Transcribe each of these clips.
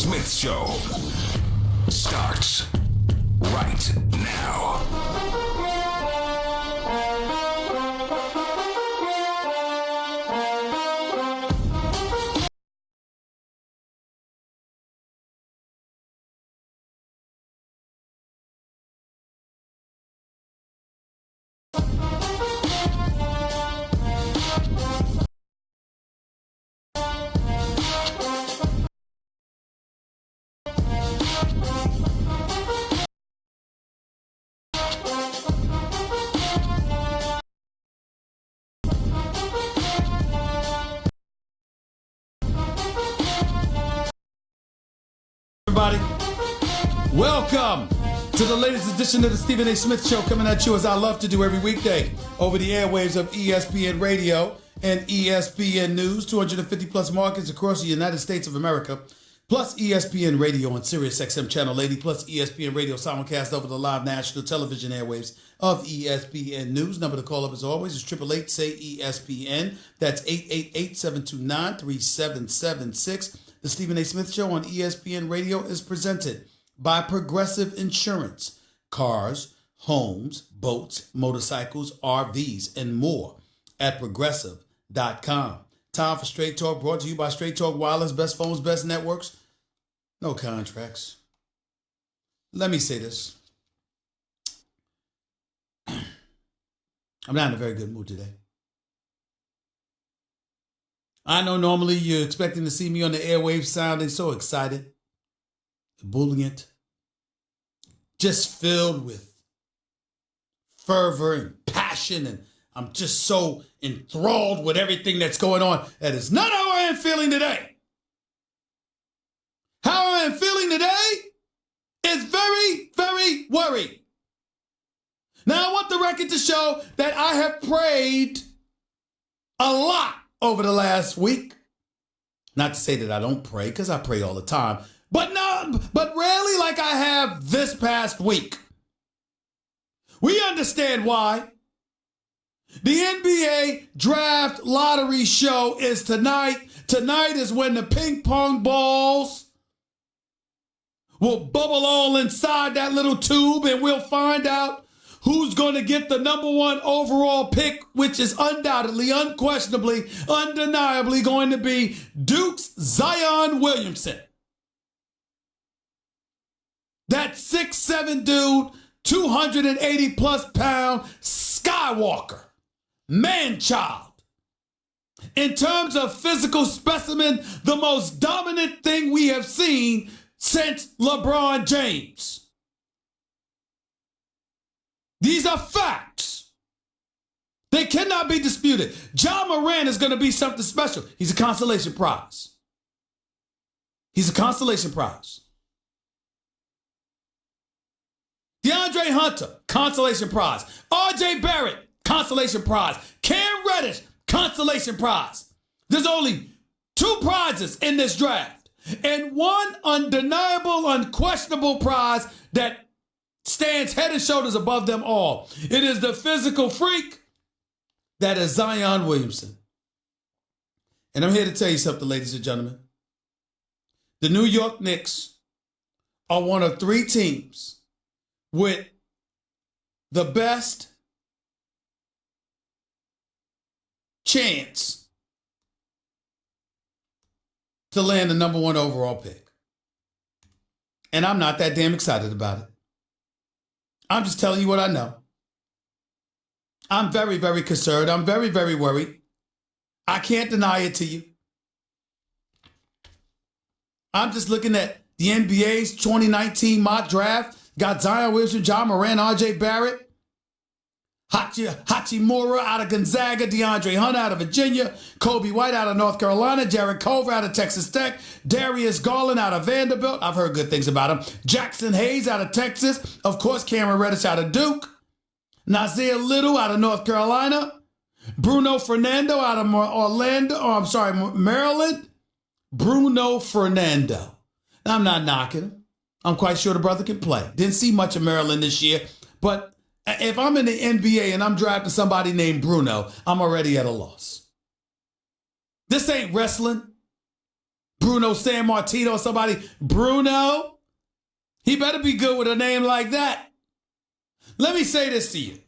Smith Show starts right now. Everybody, welcome to the latest edition of the Stephen A. Smith Show, coming at you as I love to do every weekday over the airwaves of ESPN Radio and ESPN News, 250 plus markets across the United States of America, plus ESPN Radio on Sirius XM Channel 80, plus ESPN Radio simulcast over the live national television airwaves of ESPN News. Number to call up as always is 888-SAY-ESPN. That's 888-729-3776. The Stephen A. Smith Show on ESPN Radio is presented by Progressive Insurance. Cars, homes, boats, motorcycles, RVs, and more at Progressive.com. Time for Straight Talk, brought to you by Straight Talk Wireless. Best phones, best networks, no contracts. Let me say this. I'm not in a very good mood today. I know normally you're expecting to see me on the airwaves sounding so excited, ebullient, just filled with fervor and passion, and I'm just so enthralled with everything that's going on. That is not how I am feeling today. How I am feeling today is very, very worried. Now, I want the record to show that I have prayed a lot over the last week. Not to say that I don't pray, because I pray all the time, but rarely like I have this past week. We understand why. The NBA draft lottery show is tonight. Tonight is when the ping pong balls will bubble all inside that little tube, and we'll find out who's going to get the number one overall pick, which is undoubtedly, unquestionably, undeniably going to be Duke's Zion Williamson. That 6'7" dude, 280 plus pound Skywalker, man-child. In terms of physical specimen, the most dominant thing we have seen since LeBron James. These are facts. They cannot be disputed. Ja Morant is going to be something special. He's a consolation prize. He's a consolation prize. DeAndre Hunter, consolation prize. RJ Barrett, consolation prize. Cam Reddish, consolation prize. There's only 2 prizes in this draft, and one undeniable, unquestionable prize that stands head and shoulders above them all. It is the physical freak that is Zion Williamson. And I'm here to tell you something, ladies and gentlemen. The New York Knicks are one of 3 teams with the best chance to land the number 1 overall pick. And I'm not that damn excited about it. I'm just telling you what I know. I'm very, very concerned. I'm very, very worried. I can't deny it to you. I'm just looking at the NBA's 2019 mock draft. Got Zion Williamson, Ja Morant, RJ Barrett, Hachimura out of Gonzaga, DeAndre Hunter out of Virginia, Kobe White out of North Carolina, Jared Culver out of Texas Tech, Darius Garland out of Vanderbilt. I've heard good things about him. Jackson Hayes out of Texas. Of course, Cameron Reddish out of Duke. Nasir Little out of North Carolina. Bruno Fernando out of Maryland. Bruno Fernando. I'm not knocking him. I'm quite sure the brother can play. Didn't see much of Maryland this year, but if I'm in the NBA and I'm drafting somebody named Bruno, I'm already at a loss. This ain't wrestling. Bruno San Martino, somebody. Bruno, he better be good with a name like that. Let me say this to you.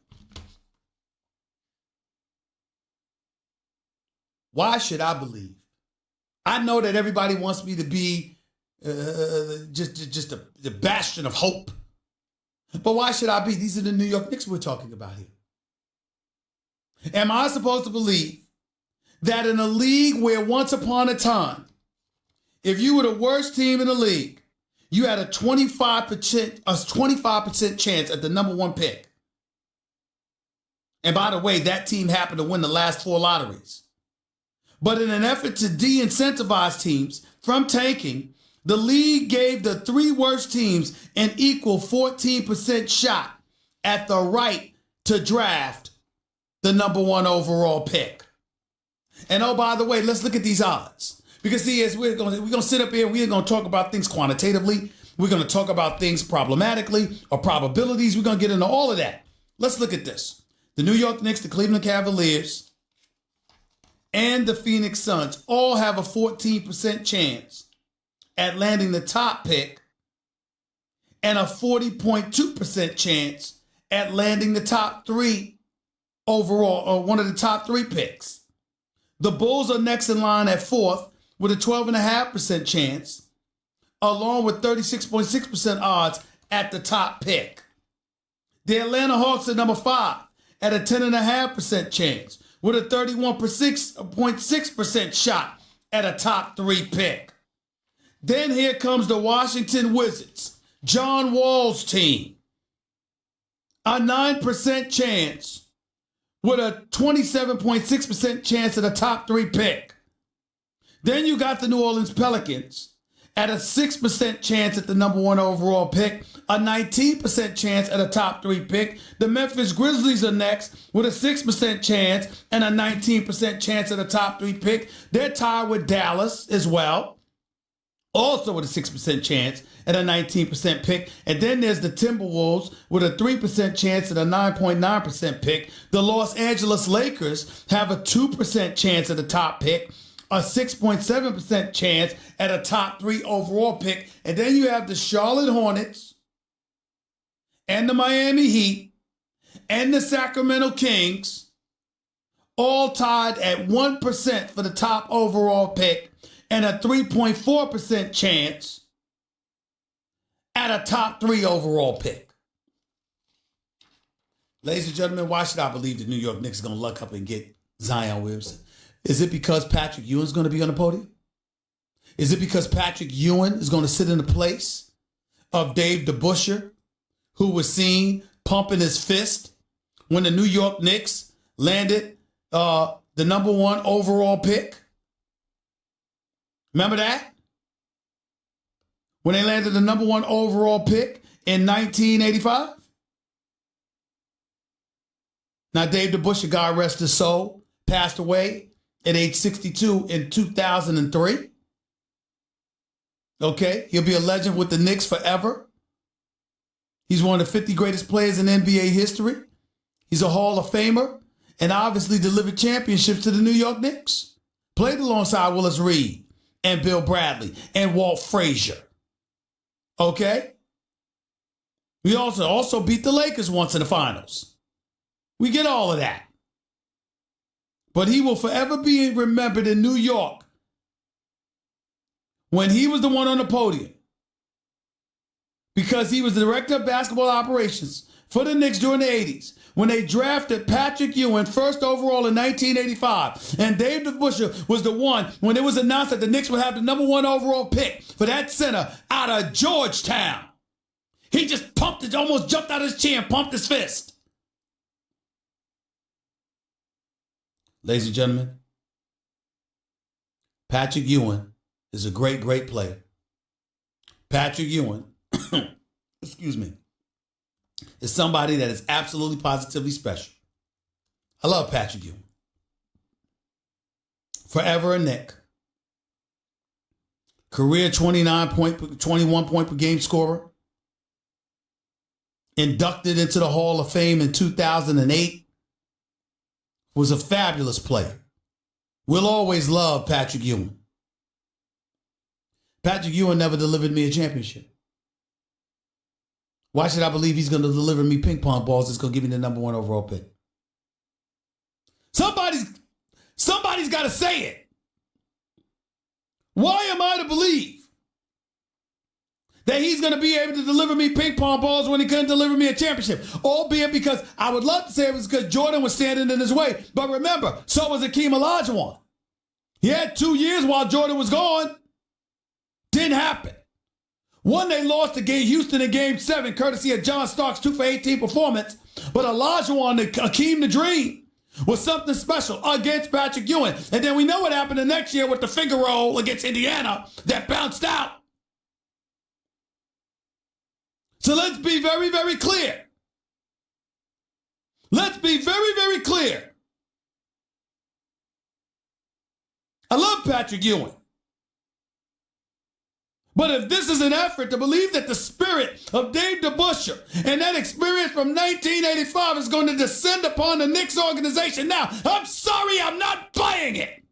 Why should I believe? I know that everybody wants me to be just the bastion of hope. But why should I be? These are the New York Knicks we're talking about here. Am I supposed to believe that in a league where once upon a time, if you were the worst team in the league, you had a 25% chance at the number one pick? And by the way, that team happened to win the last 4 lotteries. But in an effort to de-incentivize teams from tanking, the league gave the 3 worst teams an equal 14% shot at the right to draft the number 1 overall pick. And oh, by the way, let's look at these odds. Because see, as we're going to sit up here, we're going to talk about things quantitatively. We're going to talk about things problematically or probabilities. We're going to get into all of that. Let's look at this. The New York Knicks, the Cleveland Cavaliers, and the Phoenix Suns all have a 14% chance at landing the top pick and a 40.2% chance at landing the top 3 overall, or one of the top 3 picks. The Bulls are next in line at 4th with a 12.5% chance, along with 36.6% odds at the top pick. The Atlanta Hawks are number 5 at a 10.5% chance, with a 31.6% shot at a top 3 pick. Then here comes the Washington Wizards, John Wall's team. A 9% chance with a 27.6% chance at a top 3 pick. Then you got the New Orleans Pelicans at a 6% chance at the number 1 overall pick, a 19% chance at a top 3 pick. The Memphis Grizzlies are next with a 6% chance and a 19% chance at a top 3 pick. They're tied with Dallas as well, also with a 6% chance and a 19% pick. And then there's the Timberwolves with a 3% chance and a 9.9% pick. The Los Angeles Lakers have a 2% chance at the top pick, a 6.7% chance at a top 3 overall pick. And then you have the Charlotte Hornets and the Miami Heat and the Sacramento Kings all tied at 1% for the top overall pick and a 3.4% chance at a top 3 overall pick. Ladies and gentlemen, why should I believe the New York Knicks are going to luck up and get Zion Williamson? Is it because Patrick Ewing's going to be on the podium? Is it because Patrick Ewing is going to sit in the place of Dave DeBusschere, who was seen pumping his fist when the New York Knicks landed the number 1 overall pick? Remember that? When they landed the number 1 overall pick in 1985? Now, Dave DeBusschere, God rest his soul, passed away at age 62 in 2003. Okay, he'll be a legend with the Knicks forever. He's one of the 50 greatest players in NBA history. He's a Hall of Famer and obviously delivered championships to the New York Knicks. Played alongside Willis Reed and Bill Bradley and Walt Frazier. Okay? We also beat the Lakers once in the finals. We get all of that. But he will forever be remembered in New York when he was the one on the podium, because he was the director of basketball operations for the Knicks during the 80s when they drafted Patrick Ewing first overall in 1985. And Dave DeBusschere was the one when it was announced that the Knicks would have the number 1 overall pick for that center out of Georgetown. He just pumped it, almost jumped out of his chair and pumped his fist. Ladies and gentlemen, Patrick Ewing is a great, great player. Patrick Ewing, excuse me, is somebody that is absolutely positively special. I love Patrick Ewing. Forever a Knick. Career 21 point per game scorer. Inducted into the Hall of Fame in 2008. Was a fabulous player. We'll always love Patrick Ewing. Patrick Ewing never delivered me a championship. Why should I believe he's going to deliver me ping pong balls that's going to give me the number 1 overall pick? Somebody's got to say it. Why am I to believe that he's going to be able to deliver me ping pong balls when he couldn't deliver me a championship? Albeit because I would love to say it was because Jordan was standing in his way. But remember, so was Akeem Olajuwon. He had 2 years while Jordan was gone. Didn't happen. One, they lost to Houston in Game 7, courtesy of John Starks' 2 for 18 performance. But Olajuwon, Akeem the Dream, was something special against Patrick Ewing. And then we know what happened the next year with the finger roll against Indiana that bounced out. So let's be very, very clear. Let's be very, very clear. I love Patrick Ewing. But if this is an effort to believe that the spirit of Dave DeBusschere and that experience from 1985 is going to descend upon the Knicks organization now, I'm sorry, I'm not buying it.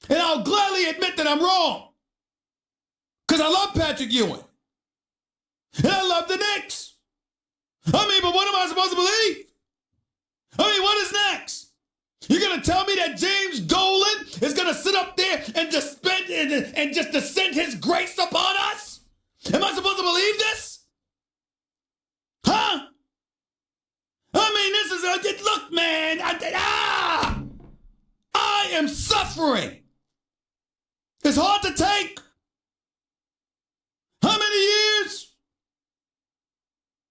And I'll gladly admit that I'm wrong. Because I love Patrick Ewing. And I love the Knicks. I mean, but what am I supposed to believe? I mean, what is next? You're going to tell me that James Dolan is going to sit up there and just descend his grace upon us? Am I supposed to believe this? Huh? I mean, this is look, man. I am suffering. It's hard to take. How many years?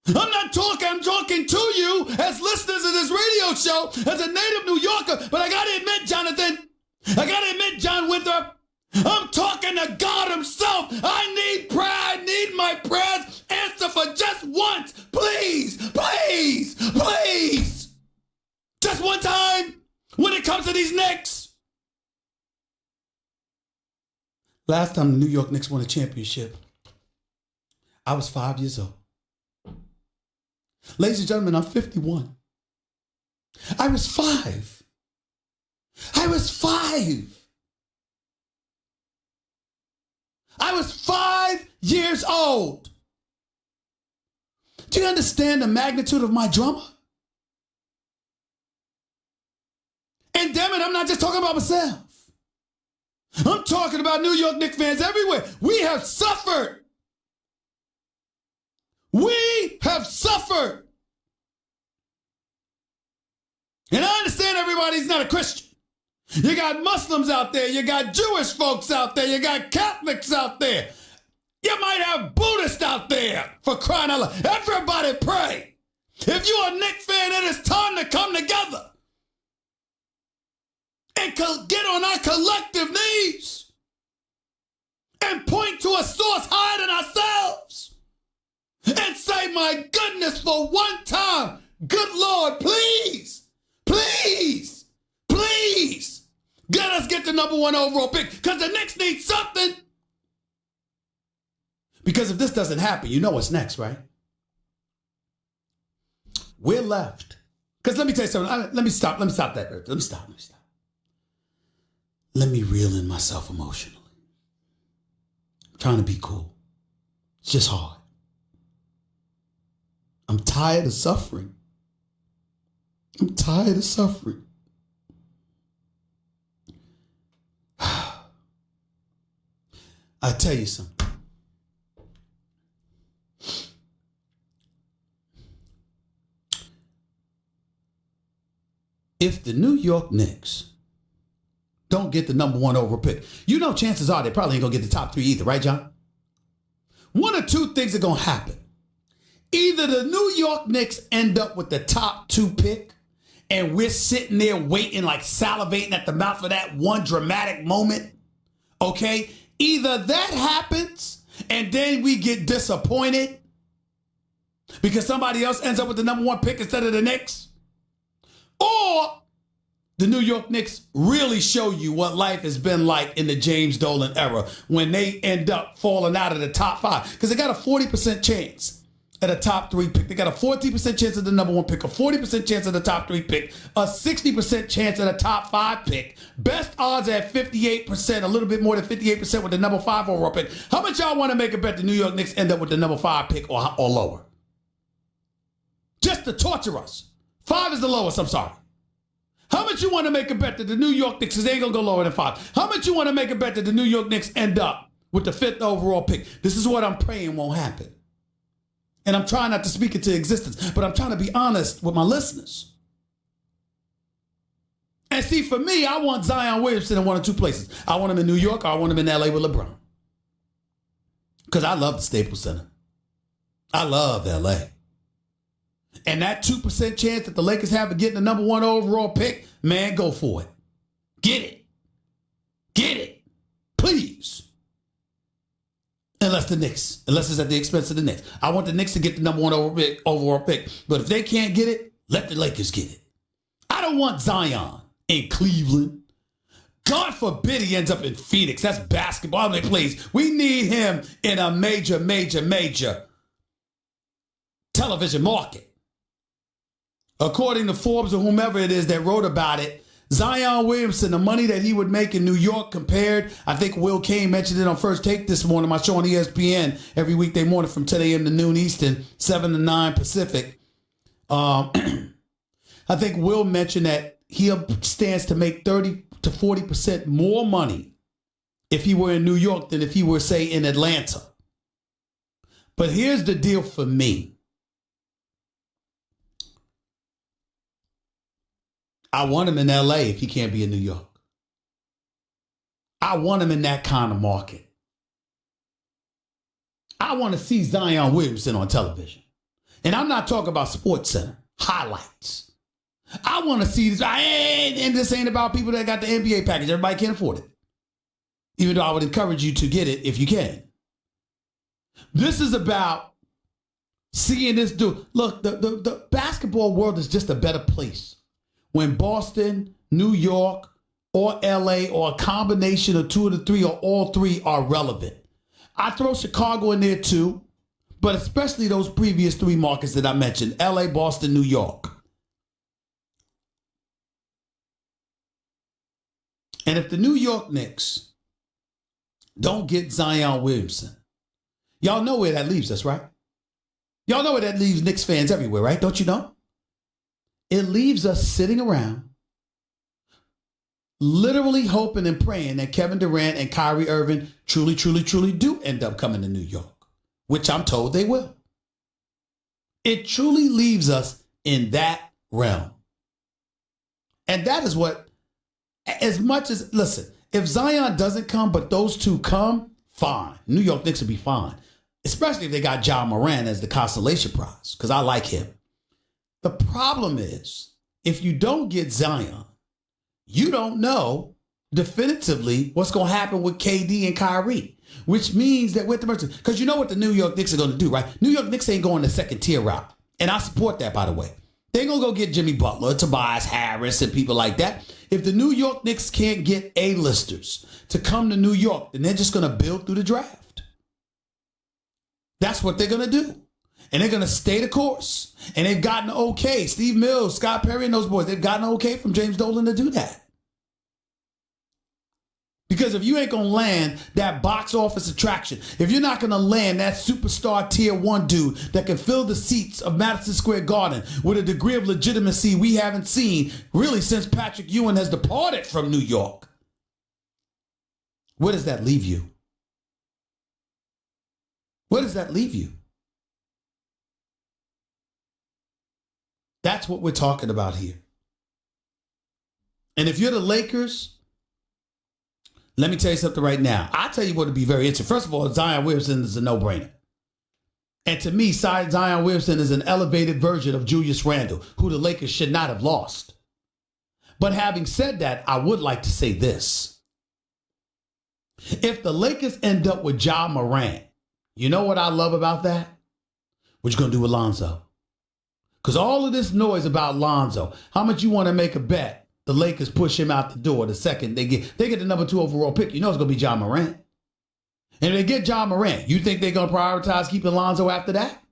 I'm talking to you as listeners of this radio show, as a native New Yorker, but I gotta admit, Jonathan, I gotta admit, John Winthrop, I'm talking to God himself. I need prayer. I need my prayers answered for just once. Please, please, please. Just one time when it comes to these Knicks. Last time the New York Knicks won a championship, I was 5 years old. Ladies and gentlemen, I'm 51. I was 5. I was 5. I was 5 years old. Do you understand the magnitude of my drama? And damn it, I'm not just talking about myself. I'm talking about New York Knicks fans everywhere. We have suffered. We have suffered. And I understand everybody's not a Christian. You got Muslims out there. You got Jewish folks out there. You got Catholics out there. You might have Buddhists out there, for crying out loud. Everybody pray. If you're a Knicks fan, it is time to come together and get on our collective knees and point to a source higher than ourselves and say, my goodness, for one time, good Lord, please, please, please, let us get the number 1 overall pick, because the Knicks need something. Because if this doesn't happen, you know what's next, right? We're left. Because let me tell you something. Let me stop that. Let me stop. Let me reel in myself emotionally. I'm trying to be cool. It's just hard. I'm tired of suffering. I'm tired of suffering. I tell you something. If the New York Knicks don't get the number 1 overall pick, you know chances are they probably ain't gonna get the top 3 either, right, John? One or two things are gonna happen. Either the New York Knicks end up with the top 2 pick, and we're sitting there waiting, like salivating at the mouth for that one dramatic moment, okay? Either that happens, and then we get disappointed because somebody else ends up with the number 1 pick instead of the Knicks, or the New York Knicks really show you what life has been like in the James Dolan era when they end up falling out of the top 5. Because they got a 40% chance at a top 3 pick. They got a 14% chance at the number 1 pick, a 40% chance at the top 3 pick, a 60% chance at a top 5 pick. Best odds at 58%, a little bit more than 58% with the number 5 overall pick. How much y'all want to make a bet the New York Knicks end up with the number 5 pick or lower? Just to torture us. 5 is the lowest, I'm sorry. How much you want to make a bet that the New York Knicks, because they ain't going to go lower than 5. How much you want to make a bet that the New York Knicks end up with the 5th overall pick? This is what I'm praying won't happen. And I'm trying not to speak it to existence, but I'm trying to be honest with my listeners. And see, for me, I want Zion Williamson in one of 2 places. I want him in New York or I want him in LA with LeBron. Because I love the Staples Center. I love LA. And that 2% chance that the Lakers have of getting the number 1 overall pick, man, go for it. Get it. Get it. Please. Unless it's at the expense of the Knicks. I want the Knicks to get the number 1 overall pick. But if they can't get it, let the Lakers get it. I don't want Zion in Cleveland. God forbid he ends up in Phoenix. That's basketball they plays. We need him in a major television market. According to Forbes or whomever it is that wrote about it, Zion Williamson, the money that he would make in New York compared, I think Will Kane mentioned it on First Take this morning, my show on ESPN every weekday morning from 10 a.m. to noon Eastern, 7 to 9 Pacific. I think Will mentioned that he stands to make 30 to 40% more money if he were in New York than if he were, say, in Atlanta. But here's the deal for me. I want him in LA if he can't be in New York. I want him in that kind of market. I want to see Zion Williamson on television. And I'm not talking about SportsCenter, highlights. I want to see this. And this ain't about people that got the NBA package. Everybody can't afford it. Even though I would encourage you to get it if you can. This is about seeing this dude. Look, the basketball world is just a better place when Boston, New York, or LA, or a combination of 2 of the 3 or all 3 are relevant. I throw Chicago in there too, but especially those previous 3 markets that I mentioned, LA, Boston, New York. And if the New York Knicks don't get Zion Williamson, y'all know where that leaves us, right? Y'all know where that leaves Knicks fans everywhere, right? Don't you know? It leaves us sitting around, literally hoping and praying that Kevin Durant and Kyrie Irving truly do end up coming to New York, which I'm told they will. It truly leaves us in that realm. And that is what, as much as, listen, if Zion doesn't come, but those 2 come, fine. New York Knicks will be fine, especially if they got Ja Morant as the consolation prize, because I like him. The problem is, if you don't get Zion, you don't know definitively what's going to happen with KD and Kyrie, which means that with the merchant, because you know what the New York Knicks are going to do, right? New York Knicks ain't going the second tier route. And I support that, by the way. They're going to go get Jimmy Butler, Tobias Harris, and people like that. If the New York Knicks can't get A-listers to come to New York, then they're just going to build through the draft. That's what they're going to do. And they're going to stay the course. And they've gotten okay. Steve Mills, Scott Perry, and those boys, they've gotten okay from James Dolan to do that. Because if you ain't going to land that box office attraction, if you're not going to land that superstar tier 1 dude that can fill the seats of Madison Square Garden with a degree of legitimacy we haven't seen really since Patrick Ewing has departed from New York, where does that leave you? Where does that leave you? That's what we're talking about here. And if you're the Lakers, let me tell you something right now. I'll tell you what would be very interesting. First of all, Zion Williamson is a no-brainer. And to me, Zion Williamson is an elevated version of Julius Randle, who the Lakers should not have lost. But having said that, I would like to say this. If the Lakers end up with Ja Morant, you know what I love about that? What you going to do with Lonzo? Because all of this noise about Lonzo, how much you want to make a bet the Lakers push him out the door the second they get the number 2 overall pick, you know it's going to be Ja Morant. And if they get Ja Morant, you think they're going to prioritize keeping Lonzo after that?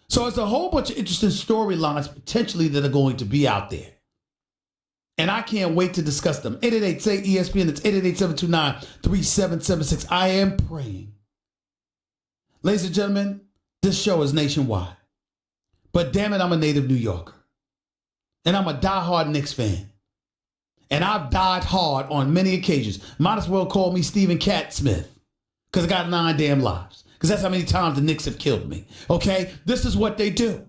So it's a whole bunch of interesting storylines potentially that are going to be out there. And I can't wait to discuss them. 888-SAY-ESPN. It's 888-729-3776. I am praying. Ladies and gentlemen, this show is nationwide. But damn it, I'm a native New Yorker. And I'm a diehard Knicks fan. And I've died hard on many occasions. Might as well call me Stephen Cat Smith. Because I got 9 damn lives. Because that's how many times the Knicks have killed me. Okay? This is what they do.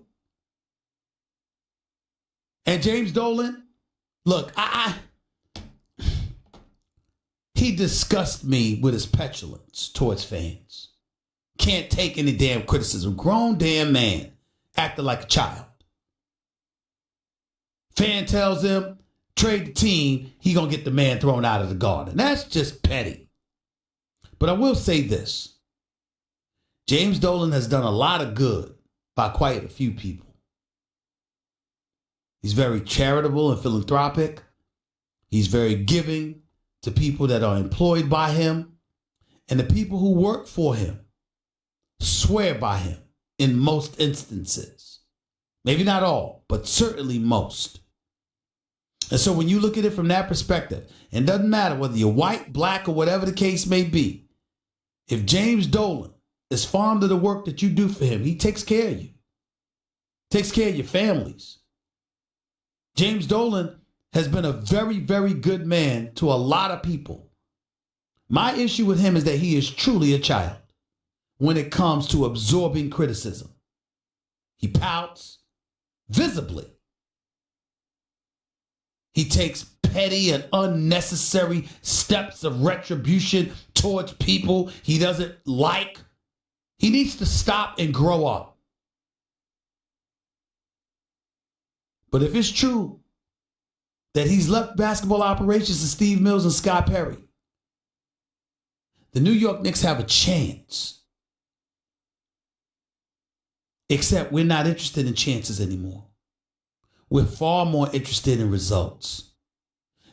And James Dolan, look, he disgusts me with his petulance towards fans. Can't take any damn criticism. Grown damn man acting like a child. Fan tells him, trade the team, he gonna get the man thrown out of the garden. That's just petty. But I will say this. James Dolan has done a lot of good by quite a few people. He's very charitable and philanthropic. He's very giving to people that are employed by him. And the people who work for him swear by him in most instances. Maybe not all, but certainly most. And so when you look at it from that perspective, it doesn't matter whether you're white, black, or whatever the case may be. If James Dolan is fond of the work that you do for him, he takes care of you. Takes care of your families. James Dolan has been a very, very good man to a lot of people. My issue with him is that he is truly a child when it comes to absorbing criticism. He pouts visibly. He takes petty and unnecessary steps of retribution towards people he doesn't like. He needs to stop and grow up. But if it's true that he's left basketball operations to Steve Mills and Scott Perry, the New York Knicks have a chance. Except we're not interested in chances anymore. We're far more interested in results.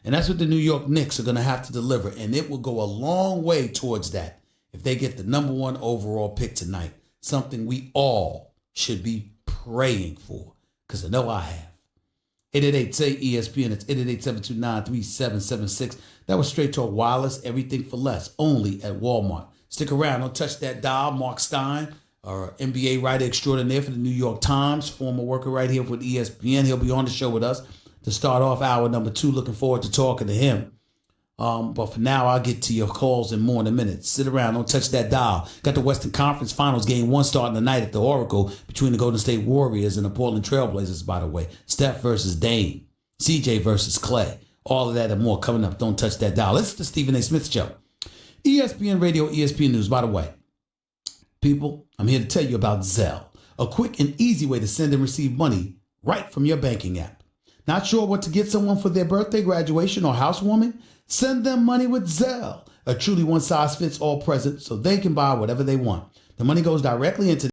And that's what the New York Knicks are going to have to deliver. And it will go a long way towards that if they get the #1 overall pick tonight. Something we all should be praying for. Because I know I have. 888-SAY-ESPN. It's 888-729-3776. That was Straight Talk Wireless. Everything for less. Only at Walmart. Stick around. Don't touch that dial. Mark Stein, our NBA writer extraordinaire for the New York Times, former worker right here with ESPN. He'll be on the show with us to start off hour number 2. Looking forward to talking to him. But for now, I'll get to your calls and more in a minute. Sit around. Don't touch that dial. Got the Western Conference Finals Game 1 starting tonight at the Oracle between the Golden State Warriors and the Portland Trailblazers, by the way. Steph versus Dame. CJ versus Clay. All of that and more coming up. Don't touch that dial. Listen to Stephen A. Smith Show. ESPN Radio, ESPN News. By the way, people, I'm here to tell you about Zelle, a quick and easy way to send and receive money right from your banking app. Not sure what to get someone for their birthday, graduation, or housewarming? Send them money with Zelle, a truly one-size-fits-all present so they can buy whatever they want. The money goes directly into